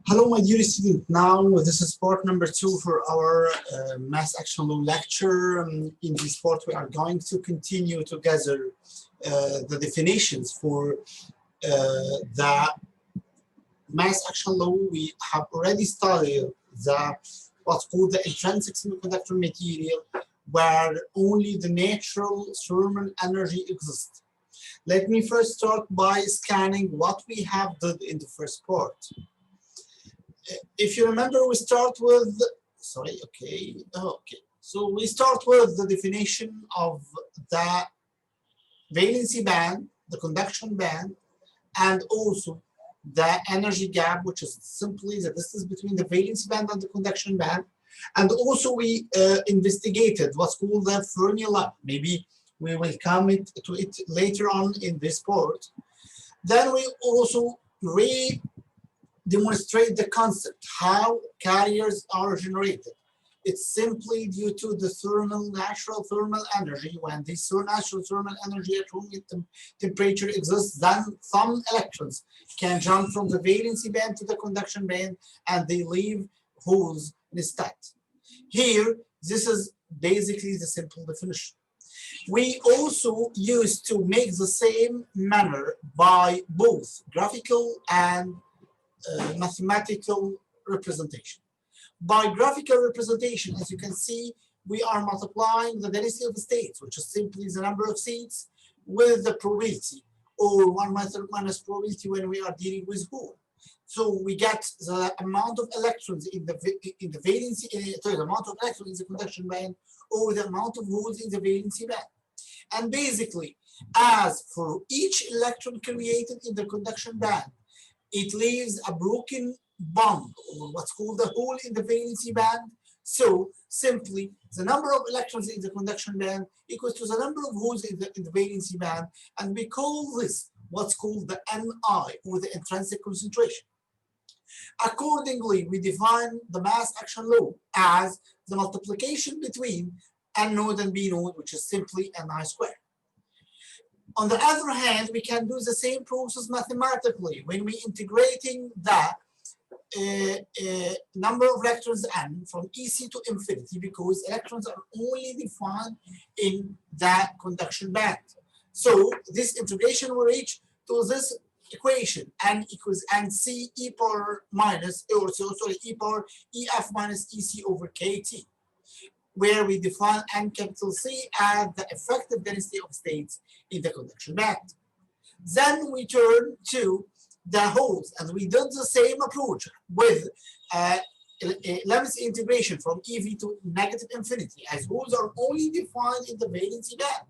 Hello, my dear student. Now, this is part number 2 for our mass action law lecture. In this part, we are going to continue to gather the definitions for the mass action law. We have already studied what's called the intrinsic semiconductor material, where only the natural thermal energy exists. Let me first start by scanning what we have done in the first part. If you remember, we start with, so we start with the definition of the valency band, the conduction band, and also the energy gap, which is simply the distance between the valency band and the conduction band. And also we investigated what's called the Fermi line. Maybe we will come to it later on in this part. Then we also demonstrate the concept, how carriers are generated. It's simply due to the natural thermal energy. When this natural thermal energy at room temperature exists, then some electrons can jump from the valency band to the conduction band and they leave holes instead. Here, this is basically the simple definition. We also used to make the same manner by both graphical and mathematical representation. By graphical representation, as you can see, we are multiplying the density of the states, which is simply the number of states, with the probability, or 1 minus probability when we are dealing with hole. So we get the amount of electrons in the valency, the amount of electrons in the conduction band, or the amount of holes in the valency band. And basically, as for each electron created in the conduction band, it leaves a broken bond, or what's called a hole in the valency band. So simply, the number of electrons in the conduction band equals to the number of holes in the valency band, and we call this what's called the Ni, or the intrinsic concentration. Accordingly, we define the mass action law as the multiplication between N node and B node, which is simply Ni squared. On the other hand, we can do the same process mathematically when we integrating the number of electrons n from EC to infinity, because electrons are only defined in the conduction band. So this integration will reach to this equation, n equals nc e power minus, or e power ef minus ec over kt, where we define N capital C as the effective density of states in the conduction band. Then we turn to the holes, and we did the same approach with limits integration from EV to negative infinity, as holes are only defined in the valency band,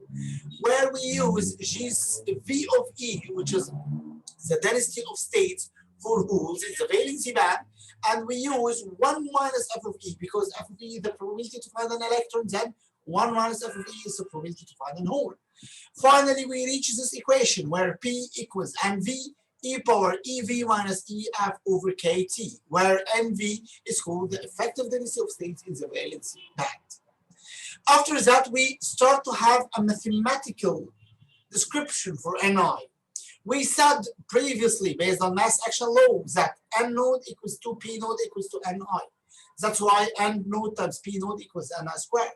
where we use V of E, which is the density of states for holes in the valency band, and we use 1 minus f of E, because f of E is the probability to find an electron, then 1 minus f of E is the probability to find a hole. Finally, we reach this equation where P equals NV e power EV minus EF over KT, where NV is called the effective density of states in the valency band. After that, we start to have a mathematical description for Ni. We said previously, based on mass action law, that N node equals to P node equals to Ni. That's why N node times P node equals Ni squared.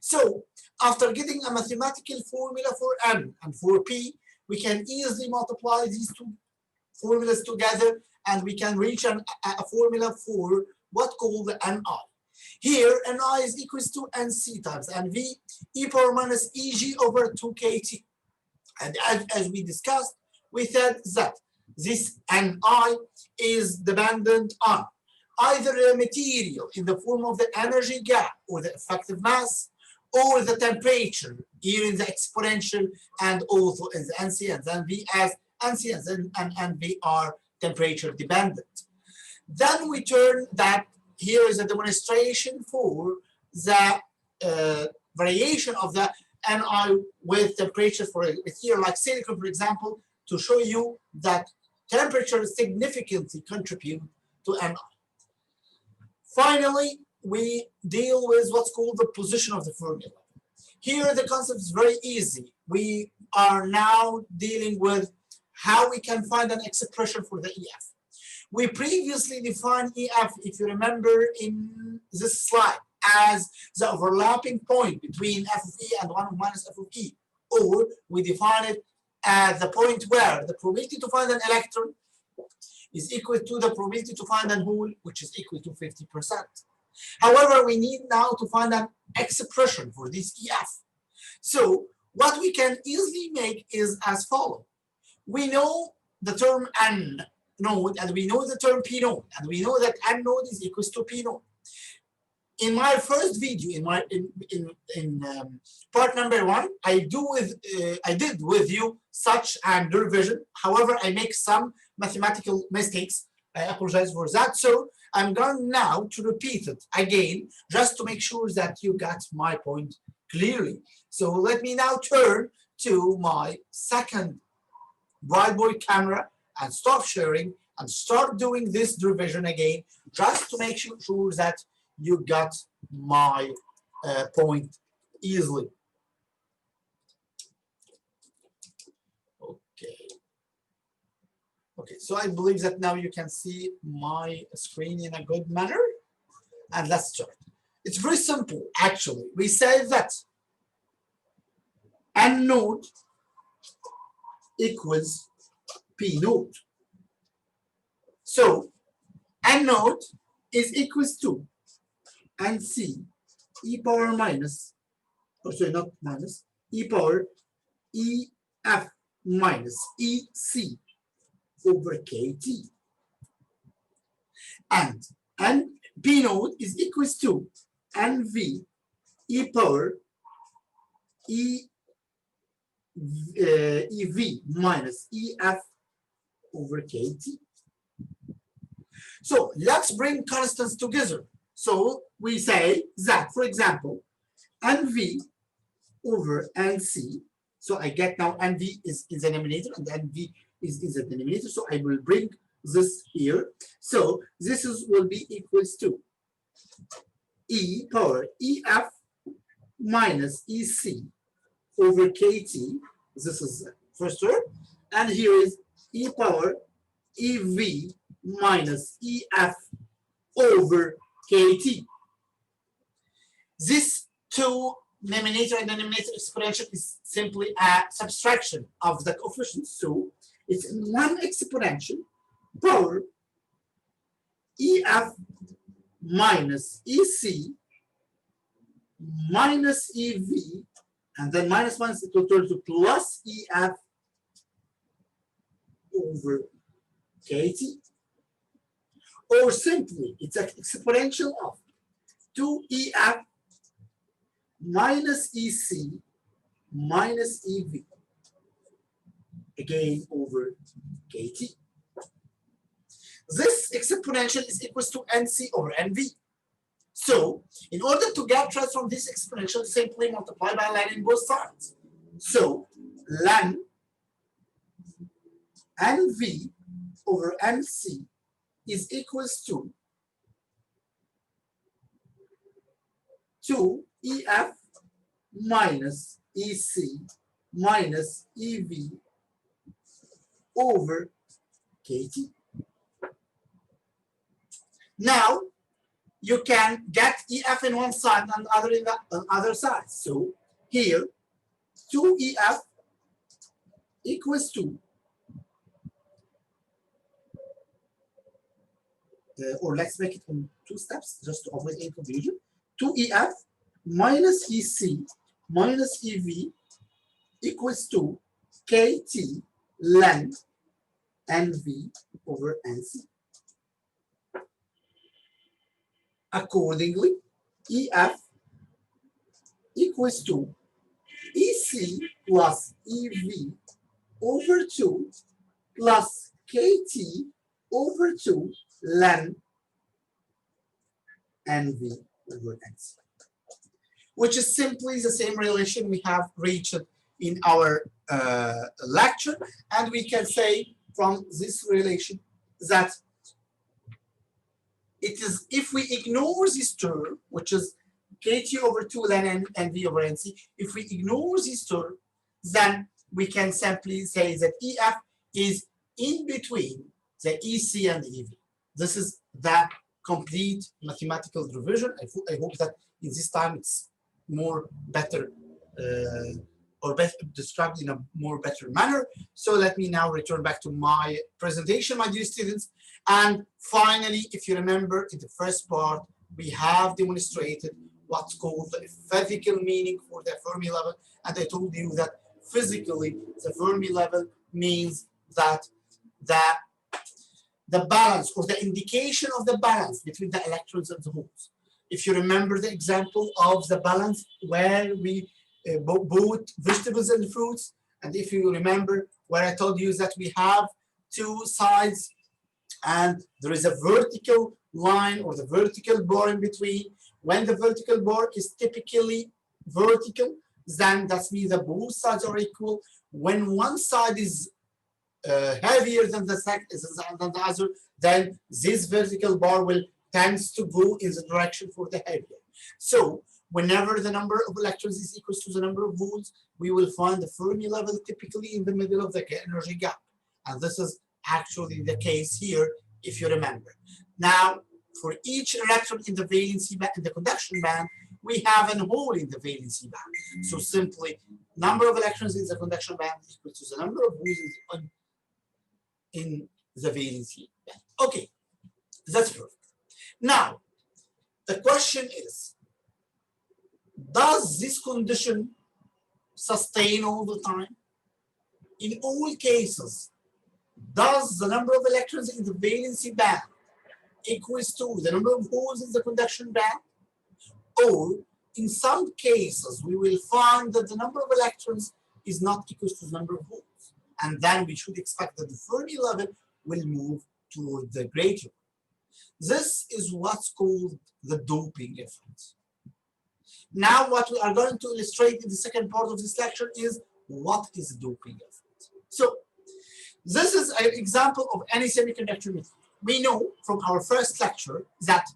So after getting a mathematical formula for N and for P, we can easily multiply these two formulas together, and we can reach a formula for what called the Ni. Here, Ni is equals to Nc times Nv e power minus Eg over 2kt. And as we discussed, we said that this Ni is dependent on either the material in the form of the energy gap, or the effective mass, or the temperature, here in the exponential, and also in the Nc and Nv, as Nc and Nv are temperature dependent. Then we turn that, here is a demonstration for the variation of the Ni with temperature for a material like silicon, for example, to show you that temperature significantly contribute to Ni. Finally, we deal with what's called the position of the formula. Here, the concept is very easy. We are now dealing with how we can find an expression for the EF. We previously defined EF, if you remember in this slide, as the overlapping point between F of E and 1 minus F of E. Or we define it as the point where the probability to find an electron is equal to the probability to find a hole, which is equal to 50%. However, we need now to find an expression for this EF. So what we can easily make is as follows. We know the term N node, and we know the term P node, and we know that N node is equals to P node. In my first video, in part number 1, I did with you such a derivation. However, I make some mathematical mistakes. I apologize for that. So I'm going now to repeat it again, just to make sure that you got my point clearly. So let me now turn to my second whiteboard camera and stop sharing and start doing this derivation again, just to make sure that you got my point easily. Okay, so I believe that now you can see my screen in a good manner. And let's start. It's very simple, actually. We say that N node equals P node. So N node is equals to NC e power minus, or sorry, not minus, e power EF minus EC over KT. And P node is equals to NV e power EV minus EF over KT. So let's bring constants together. So we say that, for example, NV over NC. So I get now NV is in the denominator and NV is in the denominator. So I will bring this here. So this will be equals to E power EF minus EC over KT. This is the first term. And here is E power EV minus EF over KT. This two numerator and denominator exponential is simply a subtraction of the coefficients. So it's one exponential power EF minus EC minus EV, and then minus equal to plus EF over KT. Or simply, it's an exponential of 2EF minus EC minus EV, again over KT. This exponential is equal to NC over NV. So, in order to get rid from this exponential, simply multiply by ln in both sides. So, ln NV over NC is equals to 2EF minus EC minus EV over KT. Now, you can get EF in one side and other in the other side. So, here, 2EF equals to or let's make it in two steps just to avoid any confusion. 2EF minus EC minus EV equals to KT ln NV over NC. Accordingly, EF equals to EC plus EV over 2 plus KT over 2 ln NV over NC, which is simply the same relation we have reached in our lecture. And we can say from this relation that it is, if we ignore this term, which is KT over 2 ln NV over NC, if we ignore this term, then we can simply say that EF is in between the EC and the EV. this is the complete mathematical revision. I hope that in this time it's more better or better described in a more better manner. So let me now return back to my presentation, my dear students. And finally, if you remember in the first part, we have demonstrated what's called the physical meaning for the Fermi level. And I told you that physically, the Fermi level means that the balance or the indication of the balance between the electrons and the holes. If you remember the example of the balance where we bought vegetables and fruits, and if you remember where I told you that we have two sides and there is a vertical line or the vertical bar in between. When the vertical bar is typically vertical, then that means that both sides are equal. When one side is heavier than the other, then this vertical bar will tends to go in the direction for the heavier. So whenever the number of electrons is equal to the number of volts, we will find the Fermi level typically in the middle of the energy gap. And this is actually the case here, if you remember. Now, for each electron in the valency band, in the conduction band, we have a hole in the valency band. So simply, number of electrons in the conduction band is equal to the number of holes in the valency band. Okay, that's perfect. Now, the question is, does this condition sustain all the time? In all cases, does the number of electrons in the valency band equals to the number of holes in the conduction band? Or in some cases, we will find that the number of electrons is not equal to the number of holes. And then we should expect that the Fermi level will move toward the greater. This is what's called the doping effect. Now, what we are going to illustrate in the second part of this lecture is what is doping effect. So, this is an example of any semiconductor material. We know from our first lecture that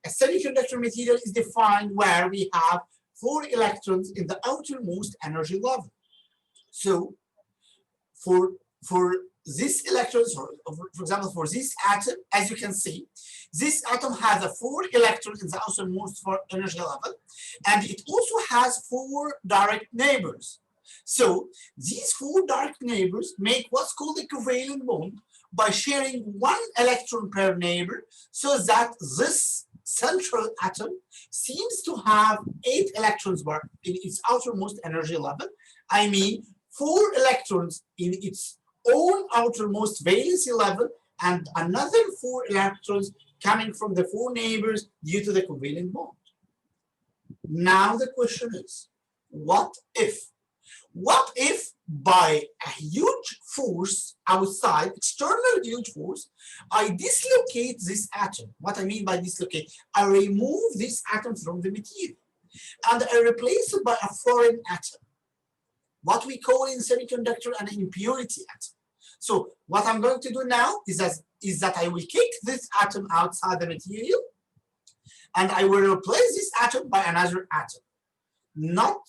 a semiconductor material is defined where we have 4 electrons in the outermost energy level. So, for these electrons, or for example, for this atom, as you can see, this atom has a 4 electrons in the outermost energy level, and it also has 4 direct neighbors. So these 4 direct neighbors make what's called a covalent bond by sharing 1 electron per neighbor, so that this central atom seems to have 8 electrons in its outermost energy level. I mean, 4 electrons in its own outermost valency level and another 4 electrons coming from the 4 neighbors due to the covalent bond. Now the question is, what if? What if by a huge force outside, external huge force, I dislocate this atom? What I mean by dislocate, I remove this atom from the material and I replace it by a foreign atom, what we call in semiconductor an impurity atom. So what I'm going to do now is that I will kick this atom outside the material and I will replace this atom by another atom, not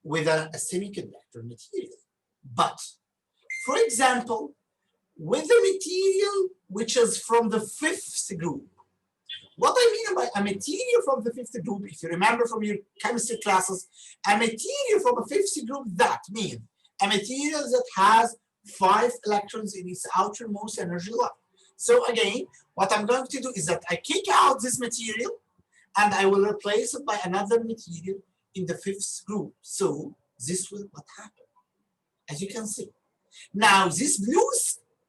with a semiconductor material, but for example, with a material which is from the 5th group. What I mean by a material from the 5th group, if you remember from your chemistry classes, a material from a 5th group, that means a material that has 5 electrons in its outermost energy level. So again, what I'm going to do is that I kick out this material and I will replace it by another material in the 5th group. So this will what happen, as you can see. Now this blue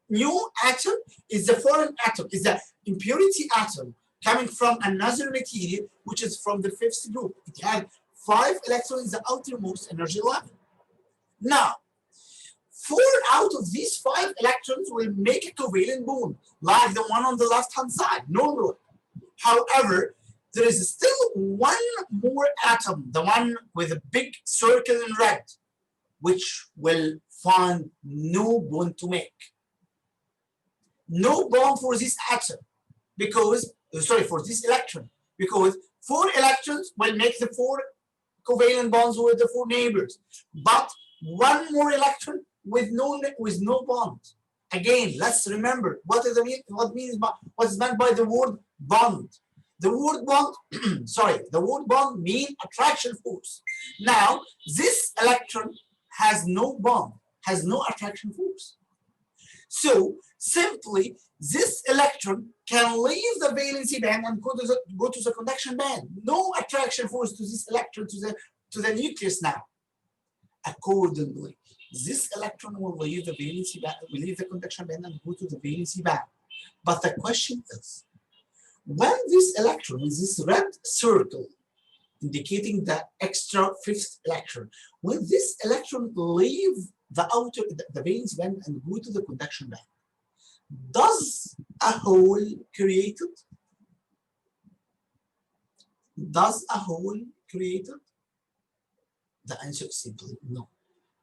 new atom is the foreign atom, is the impurity atom coming from another material which is from the 5th group. It has 5 electrons in the outermost energy level. Now, 4 out of these 5 electrons will make a covalent bond, like the one on the left-hand side, normally. However, there is still 1 more atom, the one with a big circle in red, which will find no bond to make. No bond for this atom, because, sorry, for this electron, because 4 electrons will make the 4 covalent bonds with the 4 neighbors, but 1 more electron with no bond. Again, let's remember what is meant by the word bond. The word bond, sorry, the word bond means attraction force. Now, this electron has no bond, has no attraction force. So simply, this electron can leave the valency band and go to the conduction band. No attraction force to this electron to the nucleus now. Accordingly, this electron will leave the valency band, will leave the conduction band and go to the valency band. But the question is, when this electron with this red circle indicating the extra fifth electron, when this electron leave the valence band and go to the conduction band, does a hole created? Does a hole created? The answer is simply no,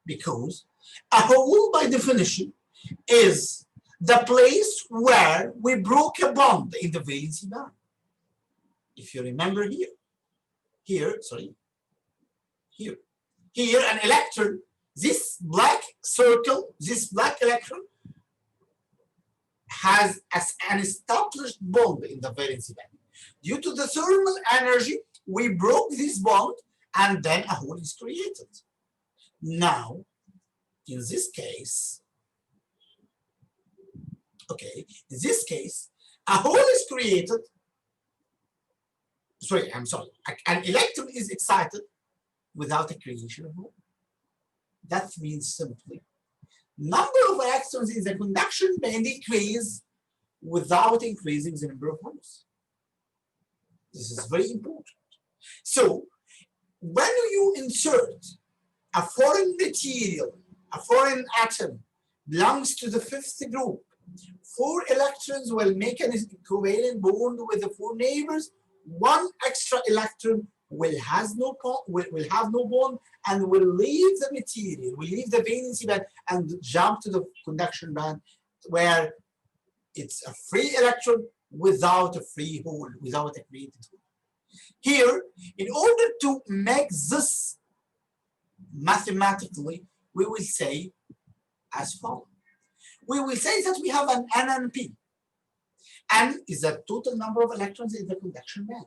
because a hole by definition is the place where we broke a bond in the valency band. If you remember here an electron, this black circle, this black electron has an established bond in the valency band. Due to the thermal energy, we broke this bond and then a hole is created. Now, in this case, okay, in this case, a hole is created. Sorry, I'm sorry. An electron is excited without a creation of hole. That means simply number of electrons in the conduction band increase without increasing the number of holes. This is very important. So when you insert a foreign material, a foreign atom belongs to the fifth group, 4 electrons will make an covalent bond with the 4 neighbors. 1 extra electron will have no bond and will leave the material, will leave the valency band and jump to the conduction band, where it's a free electron without a free hole, without a created hole. Here, in order to make this mathematically, we will say as follows. We will say that we have an N and P. N is the total number of electrons in the conduction band,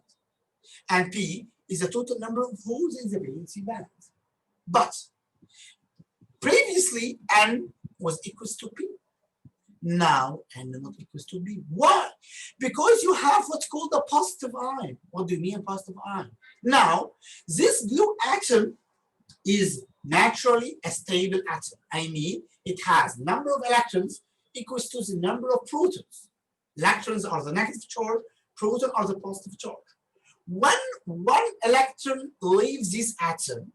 and P is the total number of holes in the valency band. But previously, N was equals to P. Now, N is not equals to P. Why? Because you have what's called a positive ion. What do you mean positive ion? Now, this blue atom is naturally a stable atom. I mean, it has number of electrons equals to the number of protons. Electrons are the negative charge, protons are the positive charge. When 1 electron leaves this atom,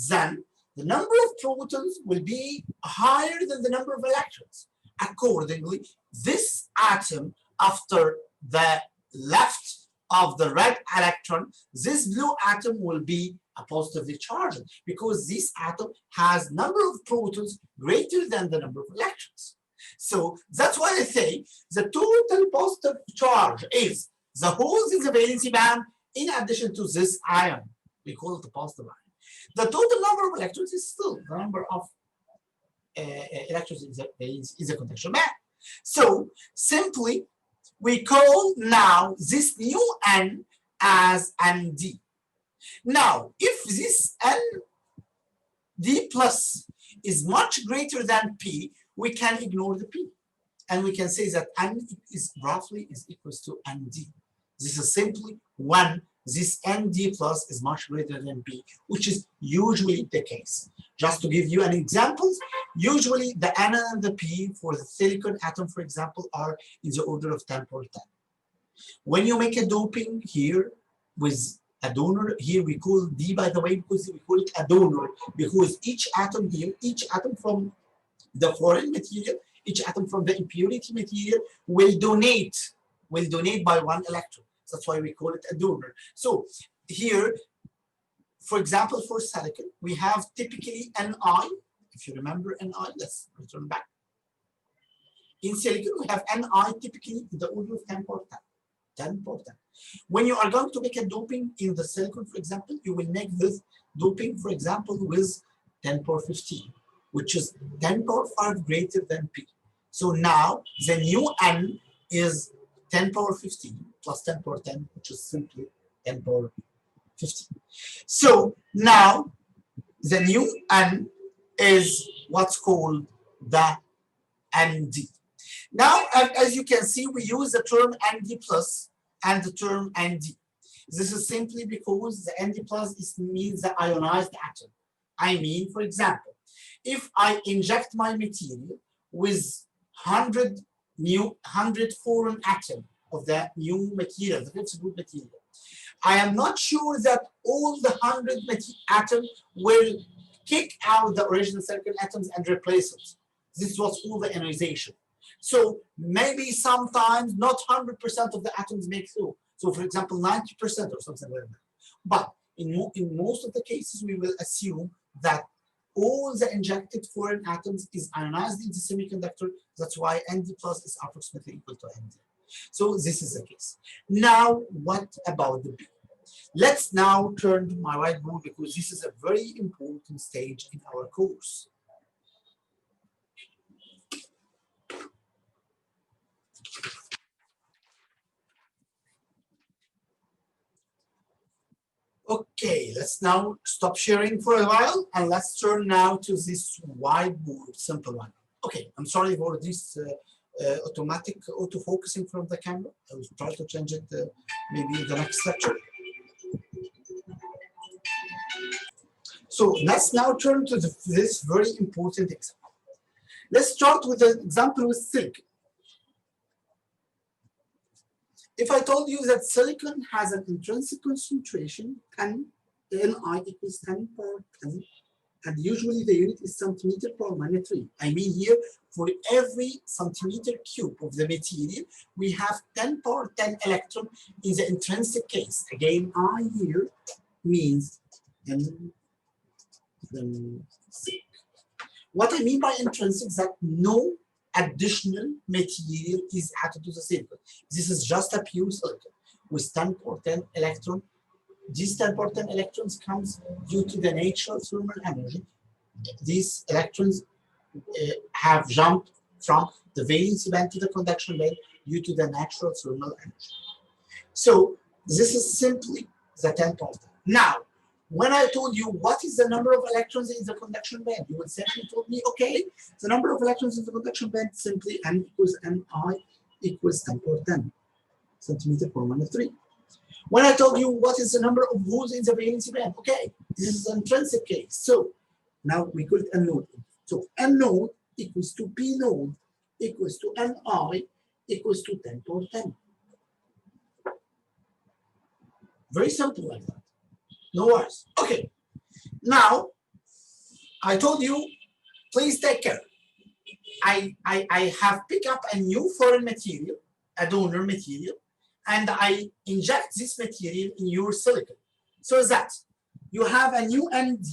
then the number of protons will be higher than the number of electrons. Accordingly, this atom, after the left of the red electron, this blue atom will be a positively charged, because this atom has number of protons greater than the number of electrons. So that's why I say the total positive charge is the holes in the valency band in addition to this ion. We call it the positive ion. The total number of electrons is still the number of electrons in the conduction band. So simply, we call now this new N as ND. Now, if this ND plus is much greater than P, we can ignore the P. And we can say that N is roughly equals to ND. This is simply when this ND plus is much greater than P, which is usually the case. Just to give you an example, usually the N and the P for the silicon atom, for example, are in the order of 10 per 10. When you make a doping here with a donor, here we call D, by the way, because we call it a donor, because each atom here, each atom from the foreign material, each atom from the impurity material will donate by 1 electron. That's why we call it a donor. So here, for example, for silicon, we have typically Ni. If you remember Ni, let's return back. In silicon, we have Ni typically in the order of 10 per 10. 10 per 10. When you are going to make a doping in the silicon, for example, you will make this doping, for example, with 10 per 15, which is 10 per 5 greater than P. So now the new n is 10 power 15 plus 10 power 10, which is simply 10 power 15. So now the new n is what's called the nd. Now, as you can see, we use the term nd plus and the term nd. This is simply because the nd plus means the ionized atom. I mean, for example, if I inject my material with 100 foreign atom of that new material, the good material, I am not sure that all the 100 atoms will kick out the original silicon atoms and replace it. This is what's called the ionization. So maybe sometimes not 100% of the atoms make through. So for example, 90% or something like that. But in most of the cases, we will assume that all the injected foreign atoms is ionized in the semiconductor. That's why Nd plus is approximately equal to Nd. So this is the case. Now, what about the B? Let's now turn to my whiteboard because this is a very important stage in our course. Okay, let's now stop sharing for a while and let's turn now to this whiteboard, simple one. Okay, I'm sorry for this automatic auto-focusing from the camera. I will try to change it maybe in the next lecture. So let's now turn to this very important example. Let's start with the example with silicon. If I told you that silicon has an intrinsic concentration 10, Ni equals 10 power 10, and usually the unit is centimeter per minus 3. I mean here, for every centimeter cube of the material, we have 10 power 10 electron in the intrinsic case. Again, I here means intrinsic. What I mean by intrinsic is that no additional material is added to the silicon. This is just a pure silicon with 10 power 10 electron. These 10 power 10 electrons comes due to the natural thermal energy. These electrons have jumped from the valency band to the conduction band due to the natural thermal energy. So this is simply the 10 power 10. Now, when I told you what is the number of electrons in the conduction band, you would simply told me, okay, the number of electrons in the conduction band simply N equals Ni equals 10 power 10 centimeter per minus 3. When I told you what is the number of holes in the valency band, okay, this is an intrinsic case. So now we call it N node. So N node equals to P node equals to Ni equals to 10 power 10. Very simple like that. No worries. Okay. Now, I told you, please take care. I have picked up a new foreign material, a donor material, and I inject this material in your silicon. So that you have a new Nd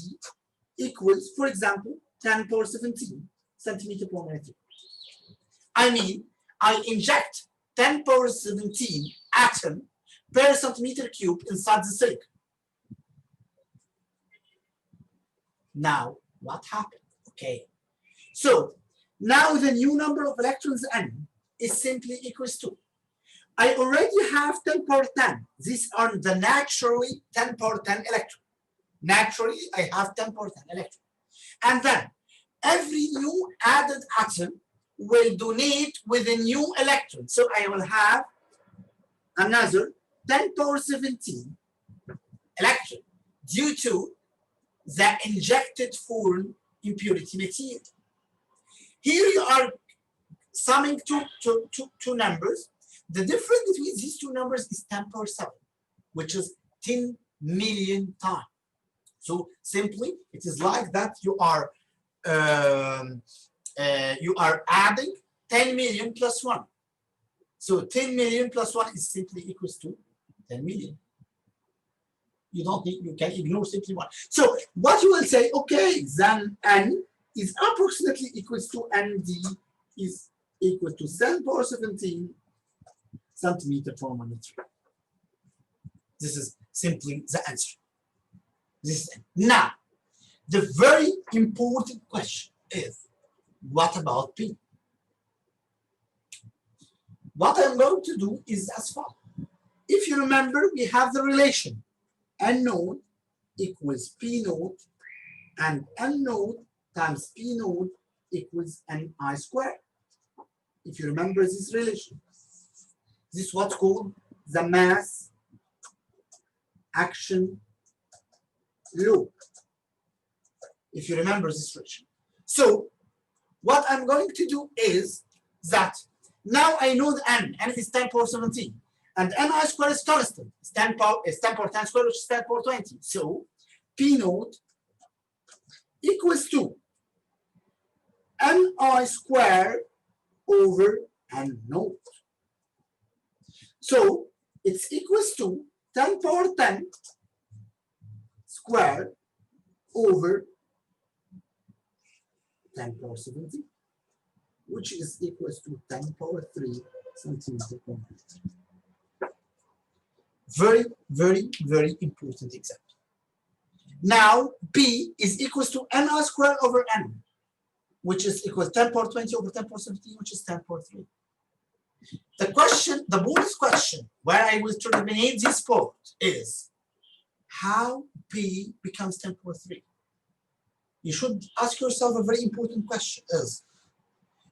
equals, for example, 10 power 17 centimeter per minute. I mean, I inject 10 power 17 atom per centimeter cube inside the silicon. Now, what happened? Okay. So now the new number of electrons N is simply equals to, I already have 10 power 10. These are the naturally 10 power 10 electron. Naturally, I have 10 power 10 electron. And then every new added atom will donate with a new electron. So I will have another 10 power 17 electron due to the injected foreign impurity material. Here you are summing two numbers. The difference between these two numbers is 10 power 7, which is 10 million times. So simply, it is like that you are adding 10 million plus 1. So 10 million plus 1 is simply equals to 10 million. You don't need, you can ignore simply 1. So what you will say, okay, then N is approximately equals to Nd is equal to 10 power 17 centimeter per minute. This is simply the answer. This is now the very important question is, what about P? What I'm going to do is as follows. If you remember, we have the relation N node equals P node, and N node times P node equals Ni squared. If you remember this relation, this is what's called the mass action law. If you remember this relation. So what I'm going to do is that now I know the N is 10 power 17, and Ni squared is constant. It's 10 power 10 squared, which is 10 power 20. So P node equals to Ni squared over N node. So it's equals to 10 power 10 squared over 10 power 17, which is equals to 10 power 3 centimeter per meter. Very, very, very important example. Now, P is equals to Ni squared over N, which is equal to 10 power 20 over 10 power 17, which is 10 power 3. The question, the bonus question, where I will terminate this part is how P becomes 10 power 3. You should ask yourself a very important question is,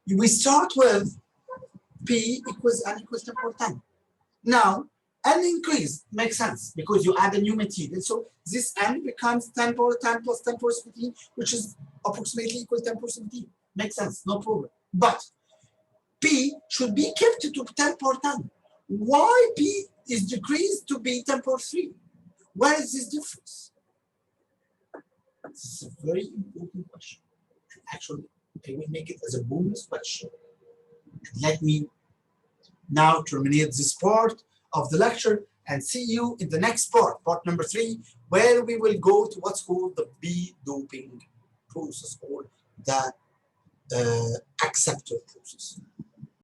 we start with P equals N equals 10 power 10. Now, N increase makes sense because you add a new material. So this N becomes 10 power 10 plus 10 power 17, which is approximately equal to 10 power 17. Makes sense, no problem. But P should be kept to 10 power 10. Why P is decreased to be 10 power 3? Where is this difference? This is a very important question. Actually, I will make it as a bonus question. Let me now terminate this part of the lecture and see you in the next part, part number 3, where we will go to what's called the B-doping process or the acceptor process.